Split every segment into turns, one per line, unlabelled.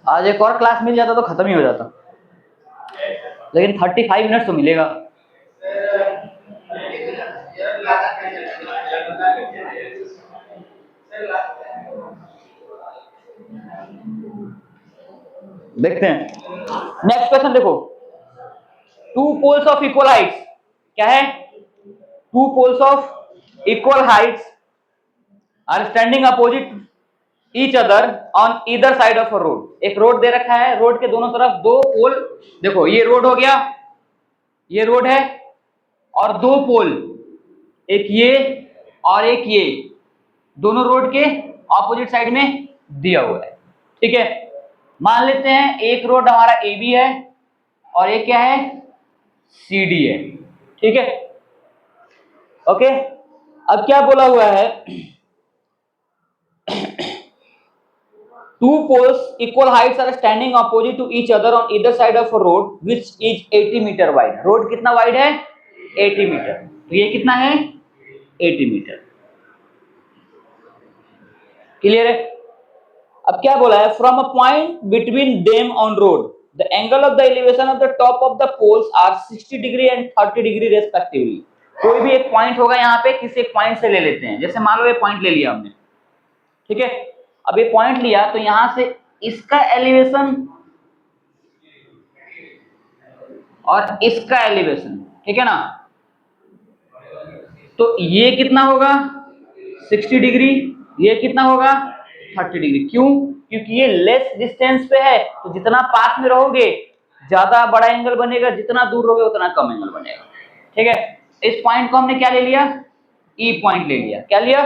आज एक और क्लास मिल जाता तो खत्म ही हो जाता, लेकिन 35 मिनट तो मिलेगा। देखते हैं नेक्स्ट क्वेश्चन। देखो, two poles of equal heights, क्या है, two poles of equal heights are standing opposite each other on either side of a road. एक रोड दे रखा है, रोड के दोनों तरफ दो पोल, देखो ये रोड हो गया, ये रोड है, और दो पोल, एक ये और एक ये, दोनों रोड के ऑपोजिट साइड में दिया हुआ है। ठीक है, मान लेते हैं एक रोड हमारा ए बी है और एक क्या है, सी डी है। ठीक है, ओके। अब क्या बोला हुआ है, two poles equal heights are standing opposite to each other on either side of a road which is 80 metre wide। Road कितना वाइड है, 80 मीटर, तो ये कितना है, 80 मीटर। क्लियर है। अब क्या बोला है, from a point between them on road the angle of the elevation of the top of the poles are 60 degree and 30 degree respectively. कोई भी एक पॉइंट होगा यहाँ पे, किसी एक पॉइंट से ले लेते हैं, जैसे मान लो ये पॉइंट ले लिया हमने। ठीक है, अब ये पॉइंट लिया तो यहां से इसका एलिवेशन और इसका एलिवेशन, ठीक है ना, तो ये कितना होगा 60 डिग्री, ये कितना होगा 30 डिग्री। क्यों, क्योंकि ये लेस डिस्टेंस पे है, तो जितना पास में रहोगे ज्यादा बड़ा एंगल बनेगा, जितना दूर रहोगे उतना कम एंगल बनेगा। ठीक है, इस पॉइंट को हमने क्या ले लिया, ई पॉइंट ले लिया। क्या लिया,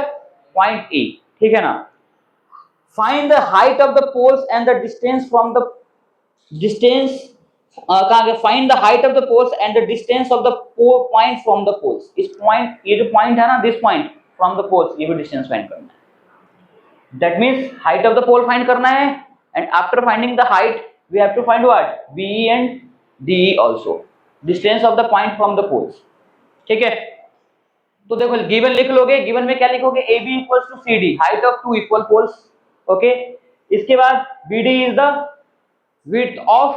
पॉइंट ई। ठीक है ना, find the height of the poles and the distance from the distance, कहाँ गया, find the height of the poles and the distance of the point from the poles. इस पॉइंट, ये जो पॉइंट है ना, this point from the poles, ये भी distance find करना है। That means height of the pole find करना है, and after finding the height we have to find what, be and DE also, distance of the point from the poles. ठीक है, तो देखो गिवन लिख लोगे, गिवन में क्या लिखोगे, A B equals to C D, height of two equal poles. Okay, इसके बाद B D is the width of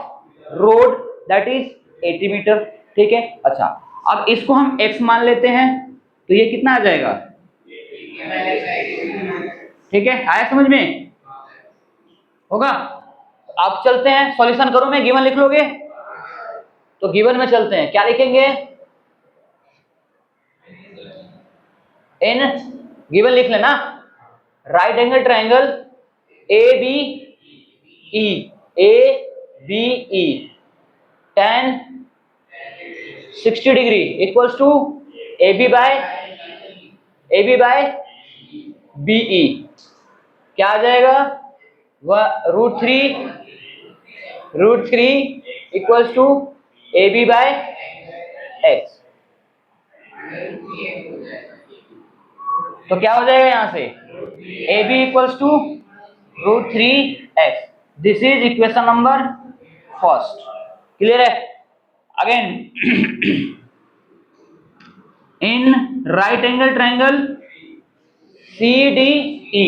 road that is 80 metre. ठीक है, अच्छा अब इसको हम x मान लेते हैं, तो ये कितना आ जाएगा, ठीक है, आया समझ में, होगा। आप चलते हैं, सॉल्यूशन करो, मैं गिवन लिख लोगे, तो गिवन में चलते हैं, क्या लिखेंगे, इन गिवन लिख लेना, right angle triangle A B E tan 60 degree equals to A B by BE, क्या आ जाएगा, वह √3 equals to A B by X. तो क्या हो जाएगा यहां से, A B equals to √3x। This is equation number first. Clear है। Again, in right angle triangle CDE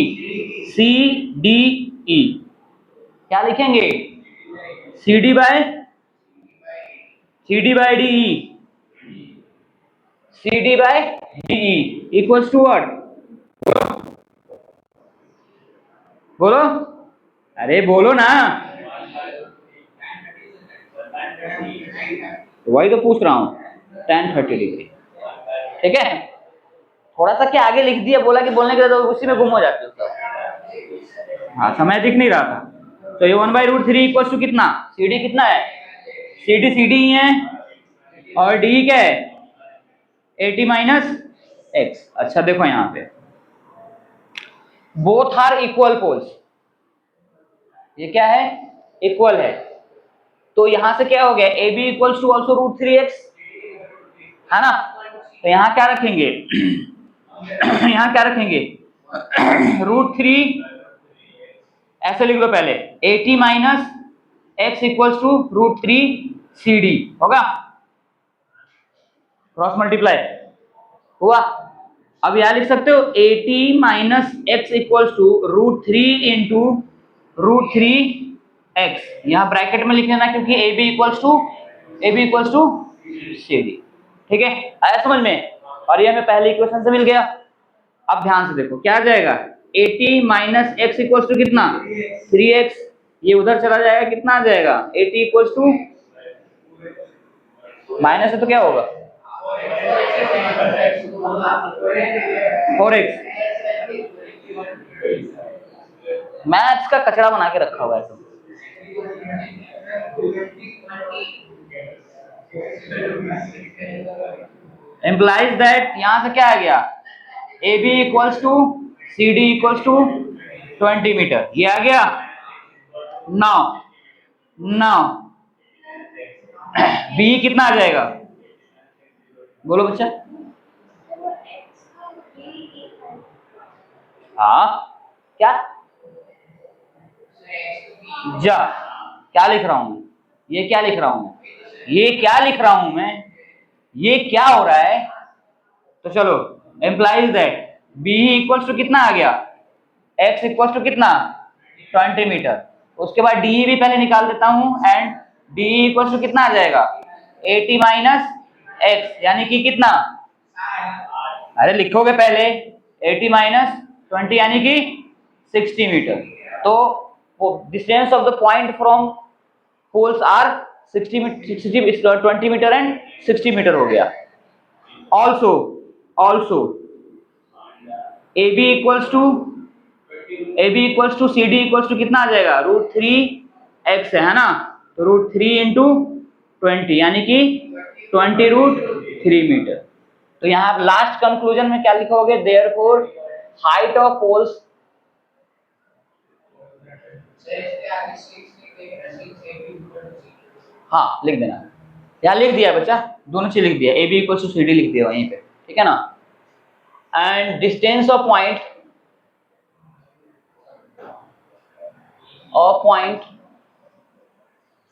क्या लिखेंगे, CD by DE equals to what, बोलो, अरे बोलो ना, वही तो पूछ रहा हूं, tan 30 डिग्री। ठीक है, थोड़ा सा क्या आगे लिख दिया, बोला कि बोलने के लिए, तो उसी में गुम हो जाते हो। हाँ, समय दिख नहीं रहा था। तो ये 1/√3 इक्वल्स टू कितना, CD कितना है, CD ही है, और D क्या है, 80 माइनस एक्स। अच्छा देखो यहाँ पे बोथ आर इक्वल पोल्स, ये क्या है, इक्वल है, तो यहां से क्या हो गया, A B equals to also √3x, है ना। तो यहाँ क्या रखेंगे यहाँ क्या रखेंगे, √3, ऐसे लिख लो पहले, 80 minus x equals to √3 CD होगा, क्रॉस मल्टीप्लाई हुआ। अब यहां लिख सकते हो 80 minus x equals to √3 into √3 x, यहाँ ब्रैकेट में लिख लेना क्योंकि A B equals to C D. ठीक है, आया समझ में? और ये हमें पहले इक्वेशन से मिल गया। अब ध्यान से देखो क्या आ जाएगा, 80 माइनस एक्स इक्वल्स टू कितना, 3x। ये उधर चला जाएगा, कितना आ जाएगा, 80 इक्वल्स टू, माइनस है तो क्या होगा, 4x। मैथ्स का कचरा बना के रखा हुआ है सब। इम्प्लाइज दैट, यहां से क्या आ गया, A B equals to C D equals to 20 metre, ये आ गया। नाउ नाउ बी कितना आ जाएगा, बोलो बच्चा। हाँ क्या, जा, क्या लिख रहा हूं, ये क्या लिख रहा हूं, ये क्या लिख रहा हूं मैं, ये क्या हो रहा है। तो चलो, implies that B equals to कितना आ गया, एक्स इक्वल्स टू कितना, 20 मीटर। उसके बाद डी भी पहले निकाल देता हूं, एंड डी इक्वल्स टू कितना आ जाएगा, 80 माइनस एक्स, यानी कि कितना, अरे लिखोगे पहले 80 माइनस 20 यानी कि 60 मीटर। तो distance of the point from poles are 20 metre and 60 metre हो गया। Also A B equals to C D equals to कितना आ जाएगा, √3x है ना, तो √3 इंटू 20 यानी कि 20√3 मीटर। तो यहाँ लास्ट कंक्लूजन में क्या लिखोगे, देयरफॉर हाइट ऑफ पोल्स, हाँ लिख देना, यहाँ लिख दिया बच्चा, दोनों चीज लिख दिया, A B equal to C D लिख दिया वहीं पे, ठीक है ना। And distance of point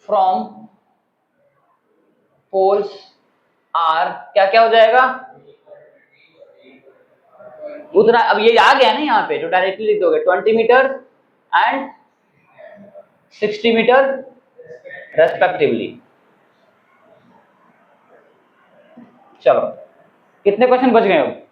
from poles are क्या क्या हो जाएगा, उतना। अब ये आ गया ना यहाँ पे, तो डायरेक्टली लिख दोगे 20 मीटर एंड 60 मीटर रेस्पेक्टिवली। चलो, कितने क्वेश्चन बच गए अब?